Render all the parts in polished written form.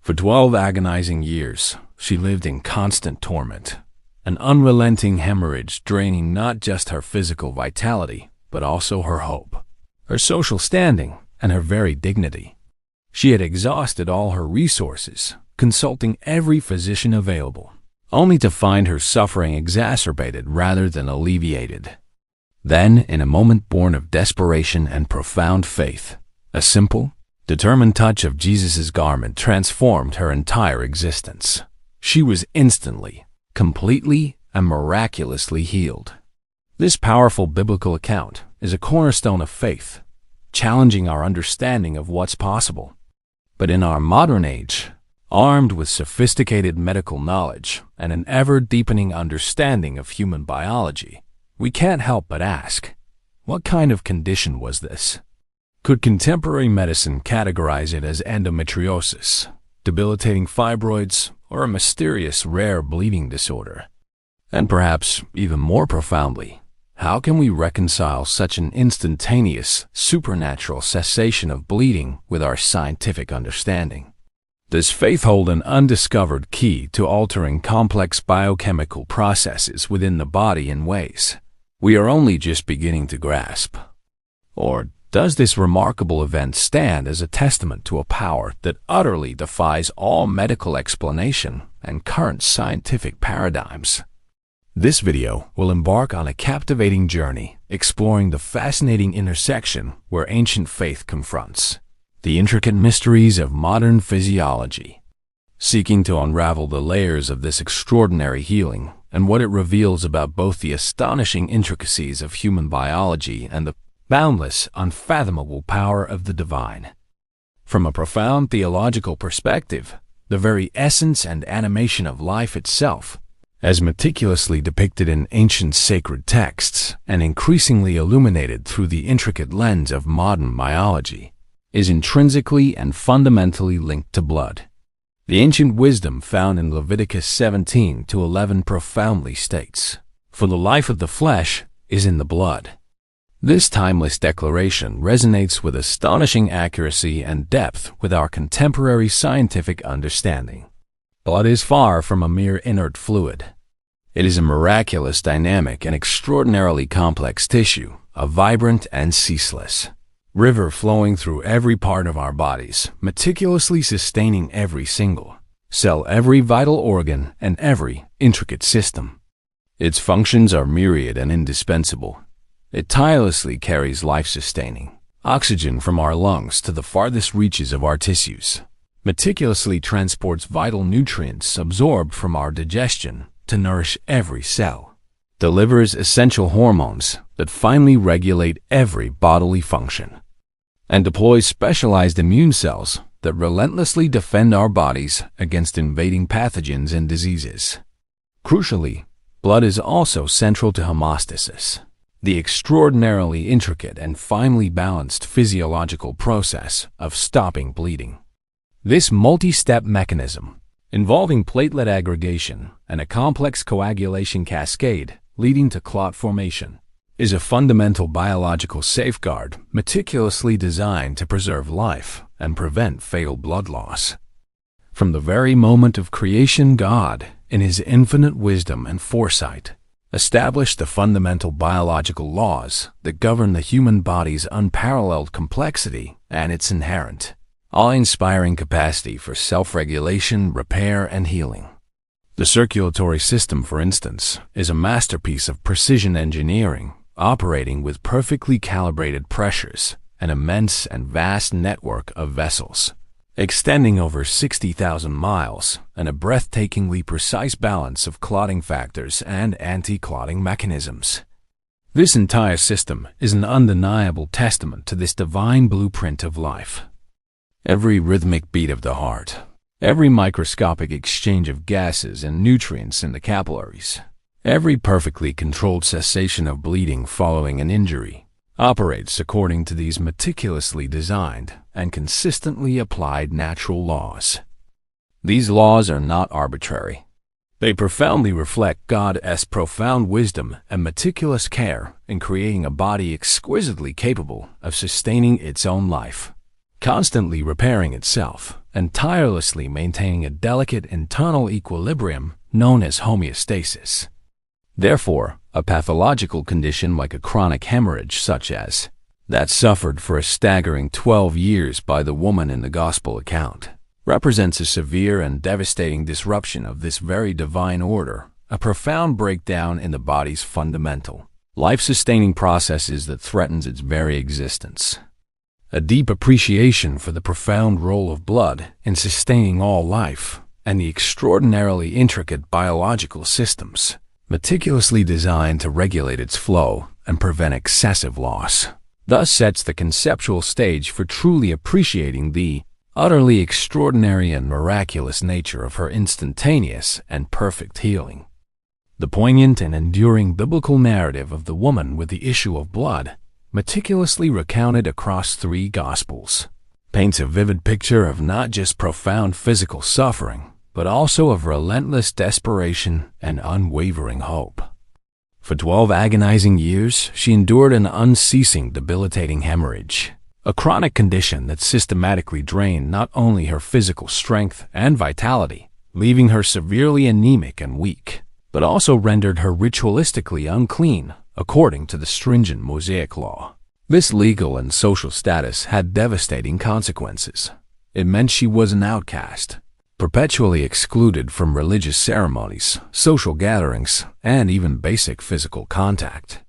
For 12 agonizing years, she lived in constant torment, an unrelenting hemorrhage draining not just her physical vitality, but also her hope, her social standing, and her very dignity. She had exhausted all her resources, consulting every physician available, only to find her suffering exacerbated rather than alleviated. Then, in a moment born of desperation and profound faith, a simple, determined touch of Jesus' garment transformed her entire existence. She was instantly, completely, and miraculously healed. This powerful biblical account is a cornerstone of faith, challenging our understanding of what's possible. But in our modern age, armed with sophisticated medical knowledge and an ever-deepening understanding of human biology, we can't help but ask, what kind of condition was this? Could contemporary medicine categorize it as endometriosis, debilitating fibroids, or a mysterious rare bleeding disorder? And perhaps even more profoundly, how can we reconcile such an instantaneous, supernatural cessation of bleeding with our scientific understanding? Does faith hold an undiscovered key to altering complex biochemical processes within the body in ways we are only just beginning to grasp? Or does this remarkable event stand as a testament to a power that utterly defies all medical explanation and current scientific paradigms? This video will embark on a captivating journey exploring the fascinating intersection where ancient faith confronts the intricate mysteries of modern physiology, seeking to unravel the layers of this extraordinary healing and what it reveals about both the astonishing intricacies of human biology and the boundless, unfathomable power of the divine. From a profound theological perspective, the very essence and animation of life itself, as meticulously depicted in ancient sacred texts and increasingly illuminated through the intricate lens of modern biology, is intrinsically and fundamentally linked to blood. The ancient wisdom found in Leviticus 17-11 profoundly states, "For the life of the flesh is in the blood." This timeless declaration resonates with astonishing accuracy and depth with our contemporary scientific understanding. Blood is far from a mere inert fluid. It is a miraculous, dynamic, and extraordinarily complex tissue, a vibrant and ceaseless river flowing through every part of our bodies, meticulously sustaining every single cell, every vital organ, and every intricate system. Its functions are myriad and indispensable. It tirelessly carries life-sustaining oxygen from our lungs to the farthest reaches of our tissues, meticulously transports vital nutrients absorbed from our digestion to nourish every cell, delivers essential hormones that finally regulate every bodily function, and deploys specialized immune cells that relentlessly defend our bodies against invading pathogens and diseases. Crucially, blood is also central to hemostasis, the extraordinarily intricate and finely balanced physiological process of stopping bleeding. This multi-step mechanism, involving platelet aggregation and a complex coagulation cascade leading to clot formation, is a fundamental biological safeguard meticulously designed to preserve life and prevent fatal blood loss. From the very moment of creation, God, in His infinite wisdom and foresight, established the fundamental biological laws that govern the human body's unparalleled complexity and its inherent, awe-inspiring capacity for self-regulation, repair, and healing. The circulatory system, for instance, is a masterpiece of precision engineering, operating with perfectly calibrated pressures, an immense and vast network of vessels, extending over 60,000 miles, and a breathtakingly precise balance of clotting factors and anti-clotting mechanisms. This entire system is an undeniable testament to this divine blueprint of life. Every rhythmic beat of the heart, every microscopic exchange of gases and nutrients in the capillaries, every perfectly controlled cessation of bleeding following an injury, operates according to these meticulously designed and consistently applied natural laws. These laws are not arbitrary. They profoundly reflect God's profound wisdom and meticulous care in creating a body exquisitely capable of sustaining its own life, constantly repairing itself, and tirelessly maintaining a delicate internal equilibrium known as homeostasis. Therefore, a pathological condition like a chronic hemorrhage such as that suffered for a staggering 12 years by the woman in the Gospel account represents a severe and devastating disruption of this very divine order, a profound breakdown in the body's fundamental, life-sustaining processes that threatens its very existence. A deep appreciation for the profound role of blood in sustaining all life and the extraordinarily intricate biological systems meticulously designed to regulate its flow and prevent excessive loss, thus sets the conceptual stage for truly appreciating the utterly extraordinary and miraculous nature of her instantaneous and perfect healing. The poignant and enduring biblical narrative of the woman with the issue of blood, meticulously recounted across 3 Gospels, paints a vivid picture of not just profound physical suffering, but also of relentless desperation and unwavering hope. For 12 agonizing years, she endured an unceasing, debilitating hemorrhage, a chronic condition that systematically drained not only her physical strength and vitality, leaving her severely anemic and weak, but also rendered her ritualistically unclean, according to the stringent Mosaic law. This legal and social status had devastating consequences. It meant she was an outcast, perpetually excluded from religious ceremonies, social gatherings, and even basic physical contact.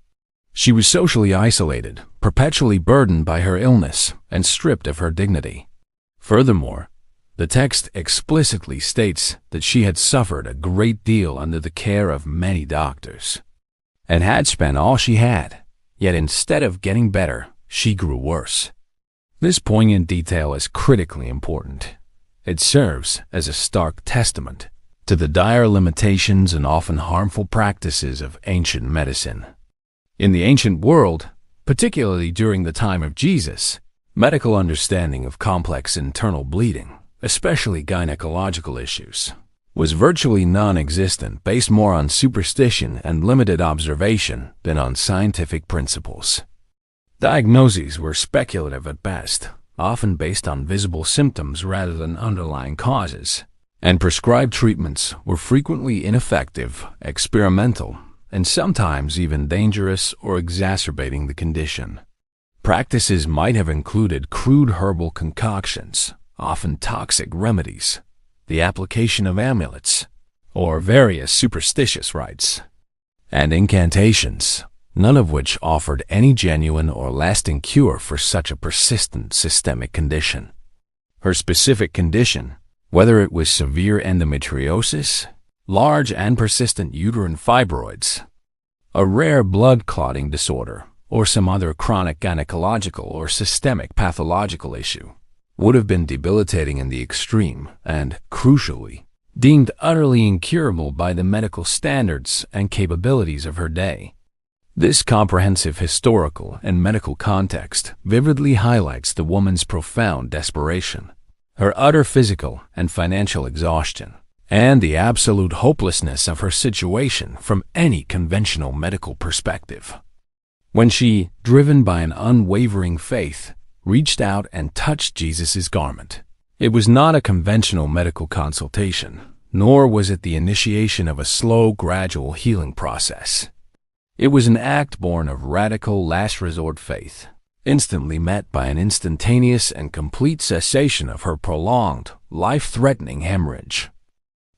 She was socially isolated, perpetually burdened by her illness, and stripped of her dignity. Furthermore, the text explicitly states that she had suffered a great deal under the care of many doctors, and had spent all she had, yet instead of getting better, she grew worse. This poignant detail is critically important. It serves as a stark testament to the dire limitations and often harmful practices of ancient medicine. In the ancient world, particularly during the time of Jesus, medical understanding of complex internal bleeding, especially gynecological issues, was virtually non-existent, based more on superstition and limited observation than on scientific principles. Diagnoses were speculative at best, often based on visible symptoms rather than underlying causes, and prescribed treatments were frequently ineffective, experimental, and sometimes even dangerous or exacerbating the condition. Practices might have included crude herbal concoctions, often toxic remedies, the application of amulets, or various superstitious rites, and incantations, none of which offered any genuine or lasting cure for such a persistent systemic condition. Her specific condition, whether it was severe endometriosis, large and persistent uterine fibroids, a rare blood clotting disorder, or some other chronic gynecological or systemic pathological issue, would have been debilitating in the extreme and, crucially, deemed utterly incurable by the medical standards and capabilities of her day. This comprehensive historical and medical context vividly highlights the woman's profound desperation, her utter physical and financial exhaustion, and the absolute hopelessness of her situation from any conventional medical perspective. When she, driven by an unwavering faith, reached out and touched Jesus' garment, it was not a conventional medical consultation, nor was it the initiation of a slow, gradual healing process. It was an act born of radical, last-resort faith, instantly met by an instantaneous and complete cessation of her prolonged, life-threatening hemorrhage.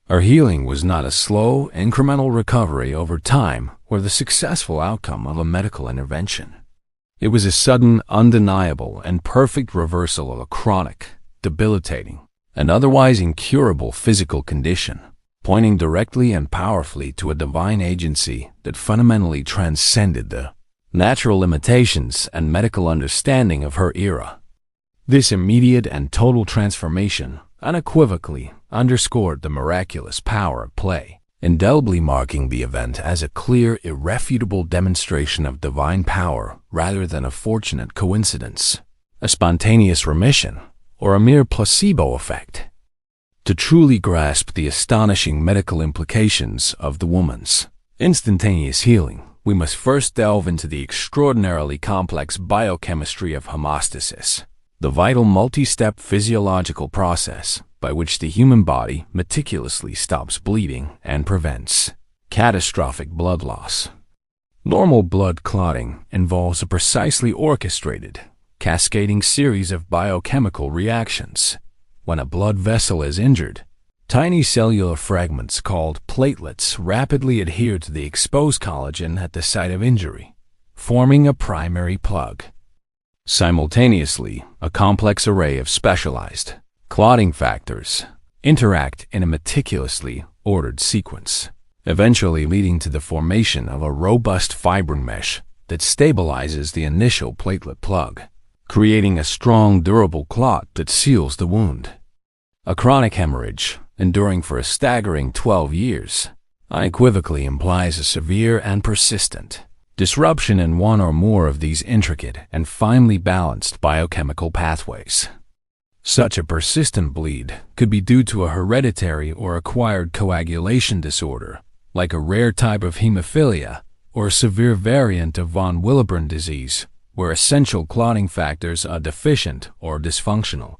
Her healing was not a slow, incremental recovery over time or the successful outcome of a medical intervention. It was a sudden, undeniable, and perfect reversal of a chronic, debilitating, and otherwise incurable physical condition, pointing directly and powerfully to a divine agency that fundamentally transcended the natural limitations and medical understanding of her era. This immediate and total transformation unequivocally underscored the miraculous power at play, indelibly marking the event as a clear, irrefutable demonstration of divine power rather than a fortunate coincidence, a spontaneous remission, or a mere placebo effect. To truly grasp the astonishing medical implications of the woman's instantaneous healing, we must first delve into the extraordinarily complex biochemistry of hemostasis, the vital multi-step physiological process by which the human body meticulously stops bleeding and prevents catastrophic blood loss. Normal blood clotting involves a precisely orchestrated, cascading series of biochemical reactions. When a blood vessel is injured, tiny cellular fragments called platelets rapidly adhere to the exposed collagen at the site of injury, forming a primary plug. Simultaneously, a complex array of specialized clotting factors interact in a meticulously ordered sequence, eventually leading to the formation of a robust fibrin mesh that stabilizes the initial platelet plug, creating a strong, durable clot that seals the wound. A chronic hemorrhage, enduring for a staggering 12 years, unequivocally implies a severe and persistent disruption in one or more of these intricate and finely balanced biochemical pathways. Such a persistent bleed could be due to a hereditary or acquired coagulation disorder, like a rare type of hemophilia or a severe variant of von Willebrand disease, where essential clotting factors are deficient or dysfunctional.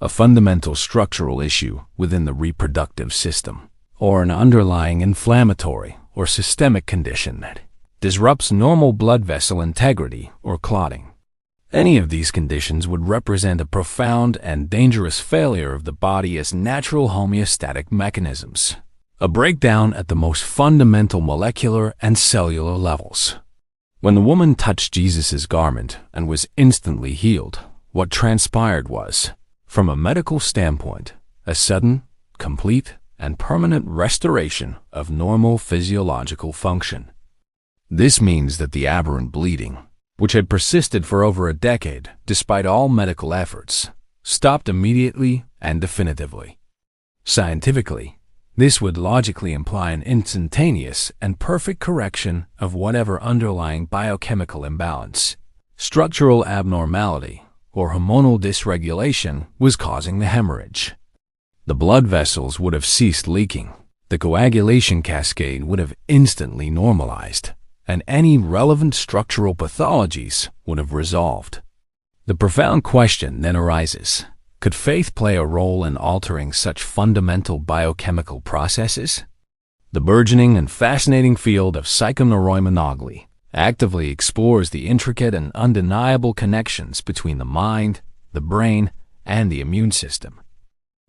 A fundamental structural issue within the reproductive system, or an underlying inflammatory or systemic condition that disrupts normal blood vessel integrity or clotting. Any of these conditions would represent a profound and dangerous failure of the body as natural homeostatic mechanisms, a breakdown at the most fundamental molecular and cellular levels. When the woman touched Jesus' garment and was instantly healed, what transpired was, from a medical standpoint, a sudden, complete, and permanent restoration of normal physiological function. This means that the aberrant bleeding, which had persisted for over a decade despite all medical efforts, stopped immediately and definitively. Scientifically, this would logically imply an instantaneous and perfect correction of whatever underlying biochemical imbalance, structural abnormality, or hormonal dysregulation was causing the hemorrhage. The blood vessels would have ceased leaking, the coagulation cascade would have instantly normalized, and any relevant structural pathologies would have resolved. The profound question then arises, could faith play a role in altering such fundamental biochemical processes? The burgeoning and fascinating field of psychoneuroimmunology actively explores the intricate and undeniable connections between the mind, the brain, and the immune system.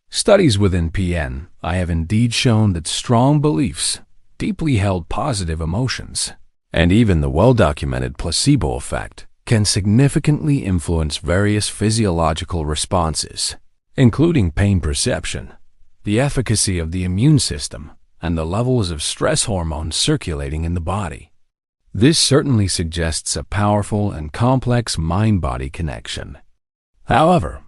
Studies within PN have indeed shown that strong beliefs, deeply held positive emotions, and even the well-documented placebo effect can significantly influence various physiological responses, including pain perception, the efficacy of the immune system, and the levels of stress hormones circulating in the body. This certainly suggests a powerful and complex mind-body connection. However,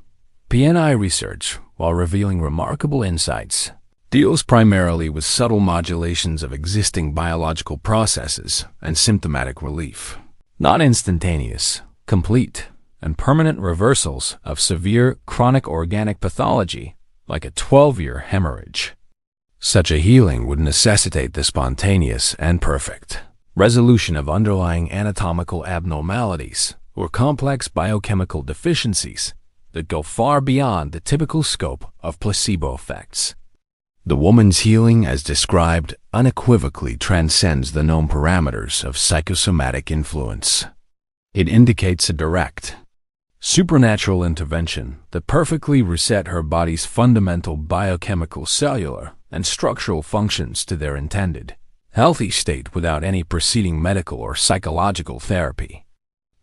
PNI research, while revealing remarkable insights, deals primarily with subtle modulations of existing biological processes and symptomatic relief, not instantaneous, complete, and permanent reversals of severe chronic organic pathology like a 12-year hemorrhage. Such a healing would necessitate the spontaneous and perfect resolution of underlying anatomical abnormalities or complex biochemical deficiencies that go far beyond the typical scope of placebo effects. The woman's healing, as described, unequivocally transcends the known parameters of psychosomatic influence. It indicates a direct, supernatural intervention that perfectly reset her body's fundamental biochemical, cellular, and structural functions to their intended, healthy state without any preceding medical or psychological therapy.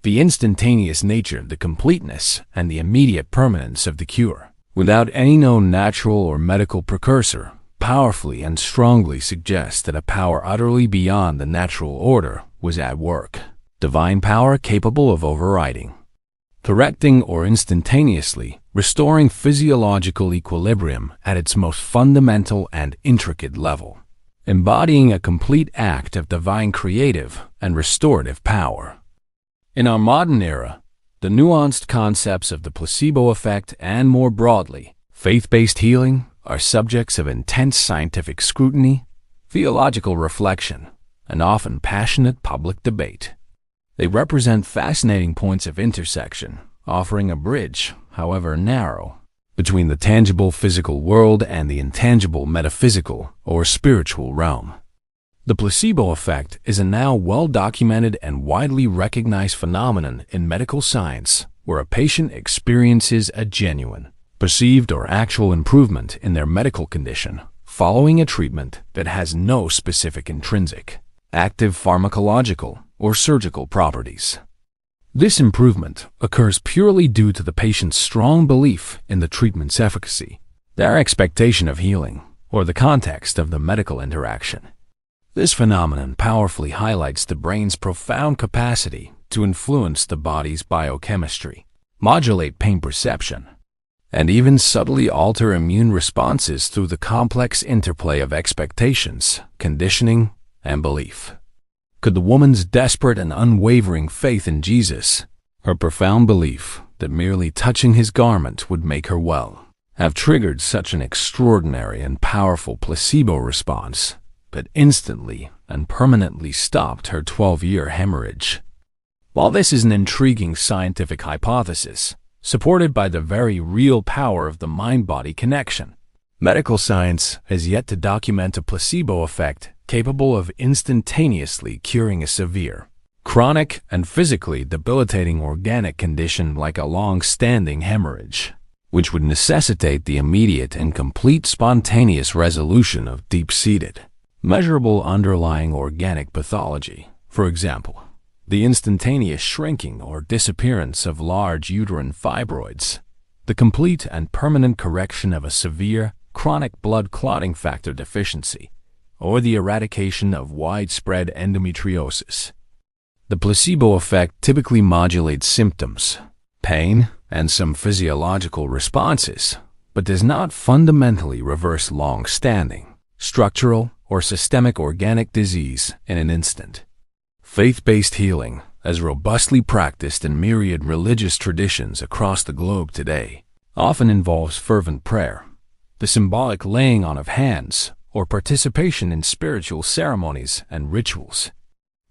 The instantaneous nature, the completeness, and the immediate permanence of the cure, without any known natural or medical precursor, powerfully and strongly suggests that a power utterly beyond the natural order was at work, divine power capable of overriding, correcting, or instantaneously restoring physiological equilibrium at its most fundamental and intricate level, embodying a complete act of divine creative and restorative power. In our modern era, the nuanced concepts of the placebo effect and, more broadly, faith-based healing are subjects of intense scientific scrutiny, theological reflection, and often passionate public debate. They represent fascinating points of intersection, offering a bridge, however narrow, between the tangible physical world and the intangible metaphysical or spiritual realm. The placebo effect is a now well-documented and widely recognized phenomenon in medical science where a patient experiences a genuine, perceived or actual improvement in their medical condition following a treatment that has no specific intrinsic, active pharmacological or surgical properties. This improvement occurs purely due to the patient's strong belief in the treatment's efficacy, their expectation of healing, or the context of the medical interaction. This phenomenon powerfully highlights the brain's profound capacity to influence the body's biochemistry, modulate pain perception, and even subtly alter immune responses through the complex interplay of expectations, conditioning, and belief. Could the woman's desperate and unwavering faith in Jesus, her profound belief that merely touching his garment would make her well, have triggered such an extraordinary and powerful placebo response that instantly and permanently stopped her 12-year hemorrhage? While this is an intriguing scientific hypothesis, supported by the very real power of the mind-body connection, medical science has yet to document a placebo effect capable of instantaneously curing a severe, chronic, and physically debilitating organic condition like a long-standing hemorrhage, which would necessitate the immediate and complete spontaneous resolution of deep-seated, measurable underlying organic pathology. For example, the instantaneous shrinking or disappearance of large uterine fibroids, the complete and permanent correction of a severe, chronic blood clotting factor deficiency, or the eradication of widespread endometriosis. The placebo effect typically modulates symptoms, pain, and some physiological responses, but does not fundamentally reverse long-standing, structural, or systemic organic disease in an instant. Faith-based healing, as robustly practiced in myriad religious traditions across the globe today, often involves fervent prayer, the symbolic laying on of hands, or participation in spiritual ceremonies and rituals.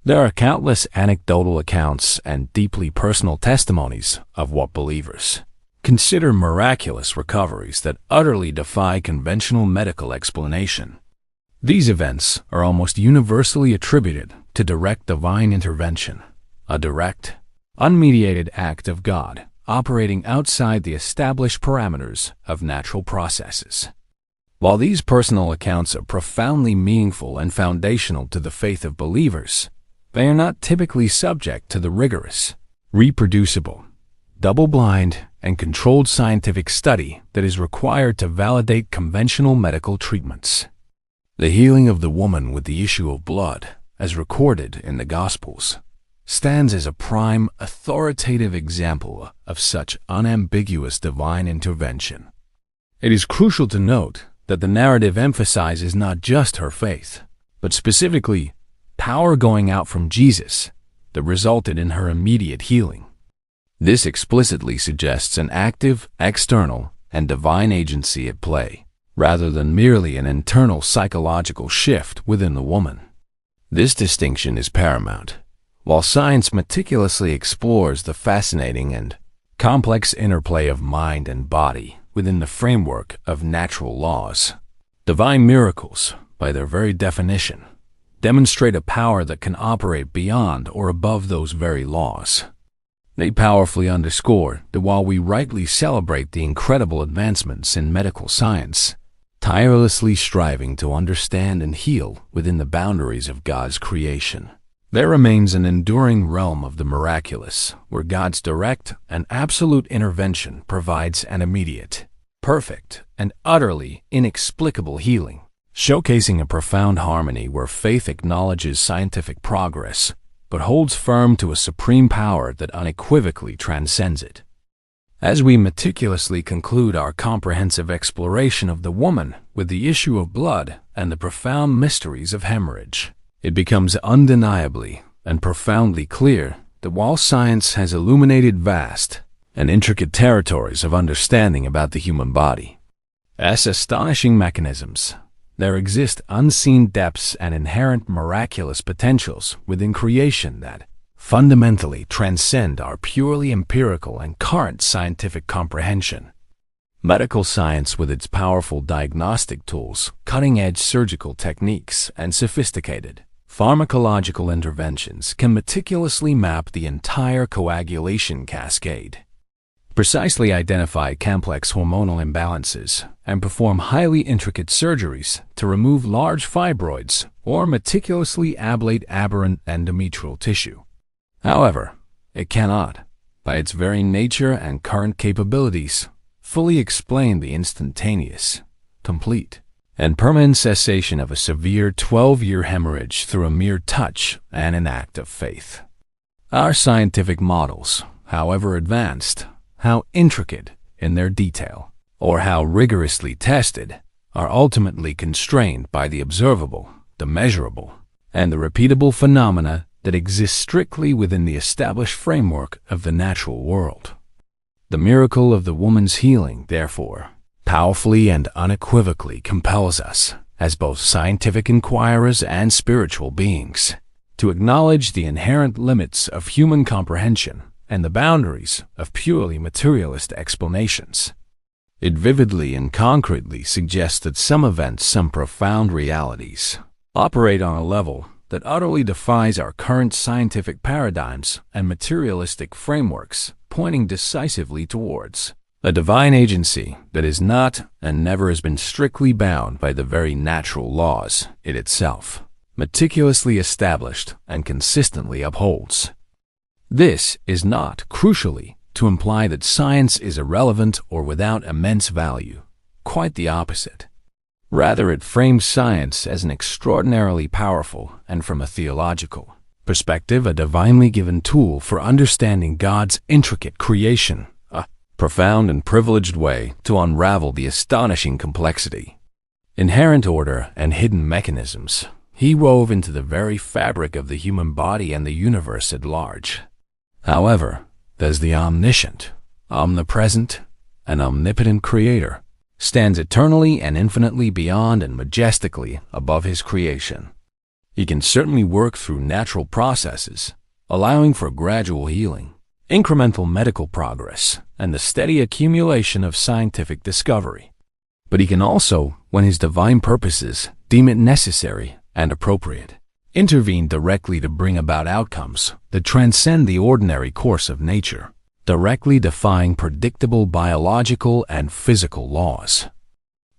There are countless anecdotal accounts and deeply personal testimonies of what believers consider miraculous recoveries that utterly defy conventional medical explanation. These events are almost universally attributed to direct divine intervention, a direct, unmediated act of God operating outside the established parameters of natural processes. While these personal accounts are profoundly meaningful and foundational to the faith of believers, they are not typically subject to the rigorous, reproducible, double-blind, and controlled scientific study that is required to validate conventional medical treatments. The healing of the woman with the issue of blood, as recorded in the Gospels, stands as a prime, authoritative example of such unambiguous divine intervention. It is crucial to note that the narrative emphasizes not just her faith, but specifically power going out from Jesus that resulted in her immediate healing. This explicitly suggests an active, external, and divine agency at play, rather than merely an internal psychological shift within the woman. This distinction is paramount. While science meticulously explores the fascinating and complex interplay of mind and body within the framework of natural laws, divine miracles, by their very definition, demonstrate a power that can operate beyond or above those very laws. They powerfully underscore that while we rightly celebrate the incredible advancements in medical science, tirelessly striving to understand and heal within the boundaries of God's creation, there remains an enduring realm of the miraculous, where God's direct and absolute intervention provides an immediate, perfect, and utterly inexplicable healing, showcasing a profound harmony where faith acknowledges scientific progress, but holds firm to a supreme power that unequivocally transcends it. As we meticulously conclude our comprehensive exploration of the woman with the issue of blood and the profound mysteries of hemorrhage, it becomes undeniably and profoundly clear that while science has illuminated vast and intricate territories of understanding about the human body, as astonishing mechanisms, there exist unseen depths and inherent miraculous potentials within creation that, fundamentally transcend our purely empirical and current scientific comprehension. Medical science, with its powerful diagnostic tools, cutting-edge surgical techniques, and sophisticated pharmacological interventions, can meticulously map the entire coagulation cascade, precisely identify complex hormonal imbalances, and perform highly intricate surgeries to remove large fibroids or meticulously ablate aberrant endometrial tissue. However, it cannot, by its very nature and current capabilities, fully explain the instantaneous, complete, and permanent cessation of a severe 12-year hemorrhage through a mere touch and an act of faith. Our scientific models, however advanced, how intricate in their detail, or how rigorously tested, are ultimately constrained by the observable, the measurable, and the repeatable phenomena that exist strictly within the established framework of the natural world. The miracle of the woman's healing, therefore, powerfully and unequivocally compels us, as both scientific inquirers and spiritual beings, to acknowledge the inherent limits of human comprehension and the boundaries of purely materialist explanations. It vividly and concretely suggests that some events, some profound realities, operate on a level that utterly defies our current scientific paradigms and materialistic frameworks, pointing decisively towards a divine agency that is not and never has been strictly bound by the very natural laws it itself meticulously established and consistently upholds. This is not, crucially, to imply that science is irrelevant or without immense value. Quite the opposite. Rather, it frames science as an extraordinarily powerful and, from a theological perspective, a divinely given tool for understanding God's intricate creation, a profound and privileged way to unravel the astonishing complexity, inherent order, and hidden mechanisms He wove into the very fabric of the human body and the universe at large. However, as the omniscient, omnipresent, and omnipotent Creator stands eternally and infinitely beyond and majestically above His creation, He can certainly work through natural processes, allowing for gradual healing, incremental medical progress, and the steady accumulation of scientific discovery. But He can also, when His divine purposes deem it necessary and appropriate, intervene directly to bring about outcomes that transcend the ordinary course of nature, directly defying predictable biological and physical laws.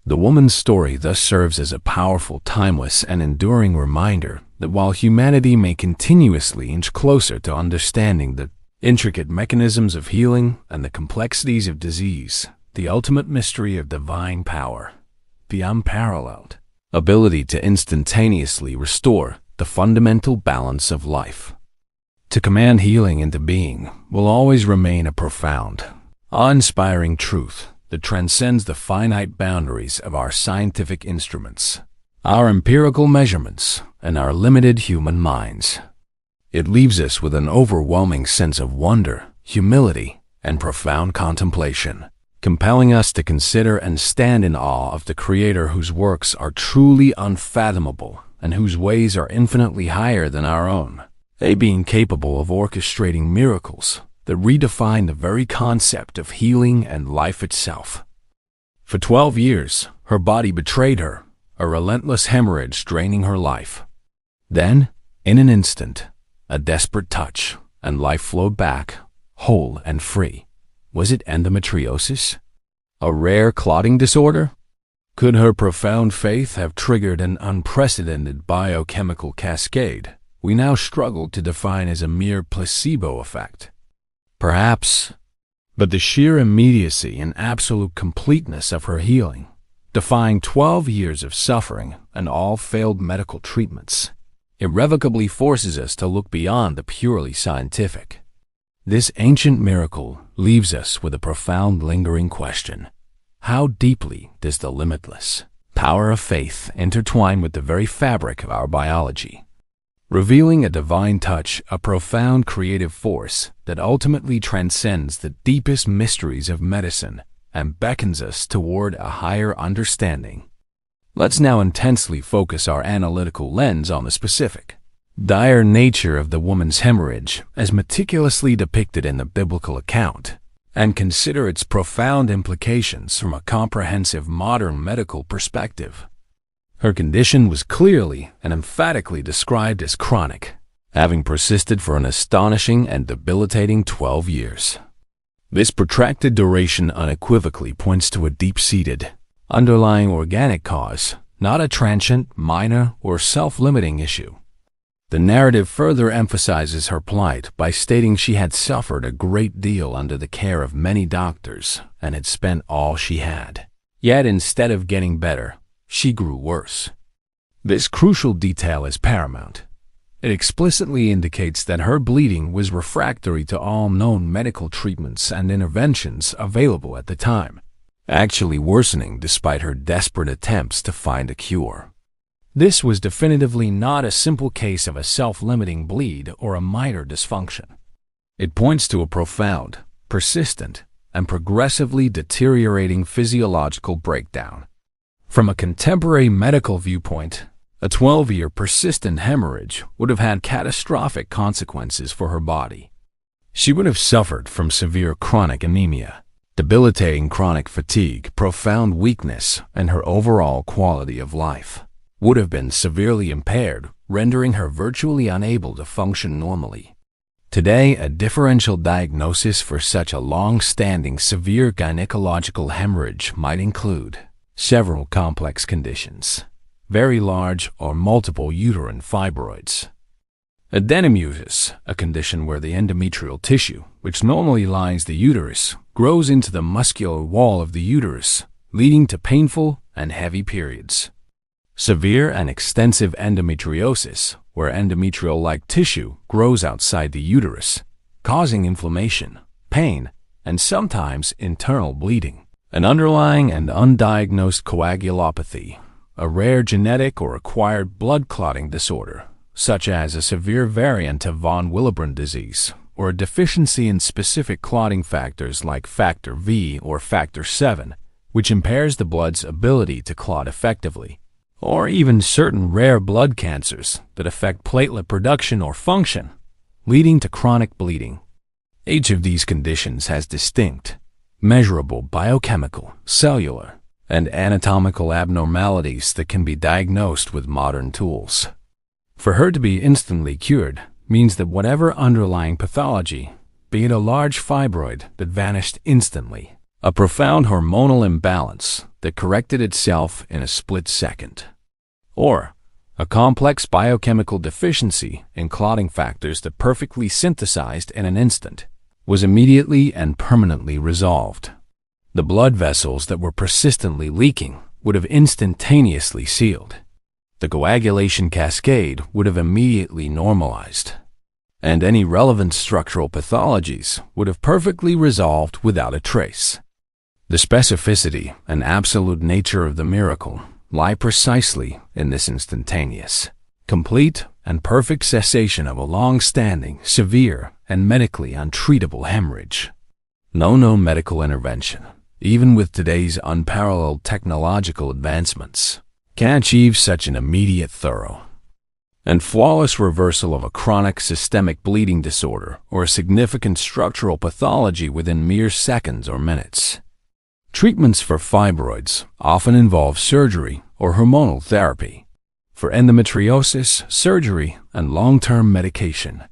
The woman's story thus serves as a powerful, timeless, and enduring reminder that while humanity may continuously inch closer to understanding the intricate mechanisms of healing and the complexities of disease, the ultimate mystery of divine power, the unparalleled ability to instantaneously restore the fundamental balance of life, to command healing into being, will always remain a profound, awe-inspiring truth that transcends the finite boundaries of our scientific instruments, our empirical measurements, and our limited human minds. It leaves us with an overwhelming sense of wonder, humility, and profound contemplation, compelling us to consider and stand in awe of the Creator whose works are truly unfathomable and whose ways are infinitely higher than our own, they being capable of orchestrating miracles that redefine the very concept of healing and life itself. For 12 years, her body betrayed her, a relentless hemorrhage draining her life. Then, in an instant, a desperate touch, and life flowed back, whole and free. Was it endometriosis? A rare clotting disorder? Could her profound faith have triggered an unprecedented biochemical cascade we now struggle to define as a mere placebo effect? Perhaps, but the sheer immediacy and absolute completeness of her healing, defying 12 years of suffering and all failed medical treatments, irrevocably forces us to look beyond the purely scientific. This ancient miracle leaves us with a profound lingering question. How deeply does the limitless power of faith intertwine with the very fabric of our biology, revealing a divine touch, a profound creative force that ultimately transcends the deepest mysteries of medicine and beckons us toward a higher understanding? Let's now intensely focus our analytical lens on the specific, dire nature of the woman's hemorrhage as meticulously depicted in the biblical account, and consider its profound implications from a comprehensive modern medical perspective. Her condition was clearly and emphatically described as chronic, having persisted for an astonishing and debilitating 12 years. This protracted duration unequivocally points to a deep-seated, underlying organic cause, not a transient, minor, or self-limiting issue. The narrative further emphasizes her plight by stating she had suffered a great deal under the care of many doctors and had spent all she had. Yet instead of getting better, she grew worse. This crucial detail is paramount. It explicitly indicates that her bleeding was refractory to all known medical treatments and interventions available at the time, actually worsening despite her desperate attempts to find a cure. This was definitively not a simple case of a self-limiting bleed or a minor dysfunction. It points to a profound, persistent, and progressively deteriorating physiological breakdown. From a contemporary medical viewpoint, a 12-year persistent hemorrhage would have had catastrophic consequences for her body. She would have suffered from severe chronic anemia, debilitating chronic fatigue, profound weakness, and her overall quality of life would have been severely impaired, rendering her virtually unable to function normally. Today, a differential diagnosis for such a long-standing severe gynecological hemorrhage might include several complex conditions, very large or multiple uterine fibroids, endometriosis, a condition where the endometrial tissue, which normally lines the uterus, grows into the muscular wall of the uterus, leading to painful and heavy periods. Severe and extensive endometriosis, where endometrial-like tissue grows outside the uterus, causing inflammation, pain, and sometimes internal bleeding. An underlying and undiagnosed coagulopathy, a rare genetic or acquired blood clotting disorder, such as a severe variant of von Willebrand disease, or a deficiency in specific clotting factors like factor V or factor VII, which impairs the blood's ability to clot effectively, or even certain rare blood cancers that affect platelet production or function, leading to chronic bleeding. Each of these conditions has distinct, measurable biochemical, cellular, and anatomical abnormalities that can be diagnosed with modern tools. For her to be instantly cured means that whatever underlying pathology, be it a large fibroid that vanished instantly, a profound hormonal imbalance that corrected itself in a split second, or a complex biochemical deficiency in clotting factors that perfectly synthesized in an instant, was immediately and permanently resolved. The blood vessels that were persistently leaking would have instantaneously sealed. The coagulation cascade would have immediately normalized, and any relevant structural pathologies would have perfectly resolved without a trace. The specificity and absolute nature of the miracle lie precisely in this instantaneous, complete, and perfect cessation of a long-standing, severe, and medically untreatable hemorrhage. No known medical intervention, even with today's unparalleled technological advancements, can achieve such an immediate, thorough, and flawless reversal of a chronic systemic bleeding disorder or a significant structural pathology within mere seconds or minutes. Treatments for fibroids often involve surgery or hormonal therapy. For endometriosis, surgery and long-term medication.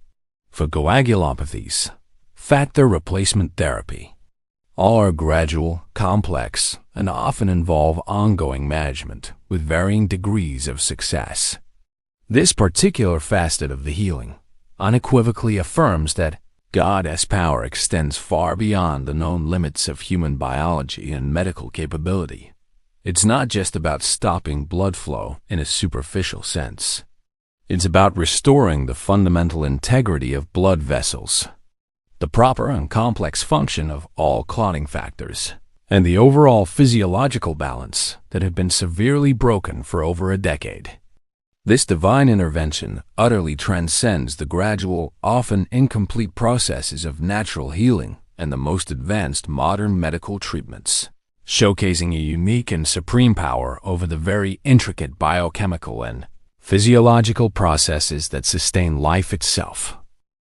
For coagulopathies, factor replacement therapy. All are gradual, complex, and often involve ongoing management with varying degrees of success. This particular facet of the healing unequivocally affirms that God's power extends far beyond the known limits of human biology and medical capability. It's not just about stopping blood flow in a superficial sense. It's about restoring the fundamental integrity of blood vessels, the proper and complex function of all clotting factors, and the overall physiological balance that had been severely broken for over a decade. This divine intervention utterly transcends the gradual, often incomplete processes of natural healing and the most advanced modern medical treatments, showcasing a unique and supreme power over the very intricate biochemical and physiological processes that sustain life itself.